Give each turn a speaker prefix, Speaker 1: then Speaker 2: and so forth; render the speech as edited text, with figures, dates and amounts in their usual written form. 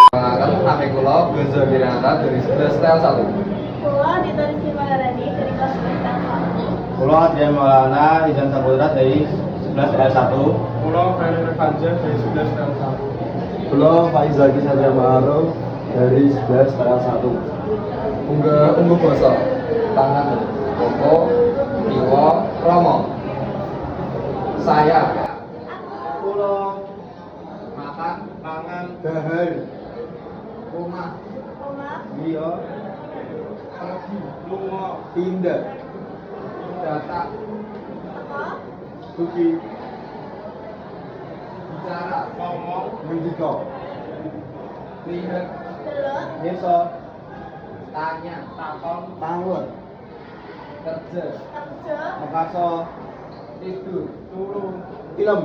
Speaker 1: Perkenalkan, nama kula Gonzo Wiranata dari 11 tel 1.
Speaker 2: Kula Dita Rizky Maharani dari kelas 11 tahun 1.
Speaker 3: Pulau Adrian Maulana Izan Saputra dari 11 L1.
Speaker 4: Pulau Ferdinand Fajar dari 11 tahun 1.
Speaker 3: Pulau Faiz Zaki Satria Maharu dari 11 L1.
Speaker 1: Unggu basa tangan koko kiwa romo. Saya
Speaker 3: Pulau
Speaker 1: makan
Speaker 4: Tangan,
Speaker 3: Dahar
Speaker 1: rumah
Speaker 2: Rumah,
Speaker 3: Rio
Speaker 4: pergi, lunga,
Speaker 3: Tindak
Speaker 1: data
Speaker 2: apa,
Speaker 3: Tuki
Speaker 1: bicara
Speaker 4: ngomong,
Speaker 3: Mendiko
Speaker 1: lihat
Speaker 2: delok,
Speaker 3: Nisa
Speaker 1: tanya
Speaker 4: takon,
Speaker 3: Tangur
Speaker 1: kerja
Speaker 2: kerja,
Speaker 3: Makaso
Speaker 1: tidur
Speaker 4: turun,
Speaker 3: Film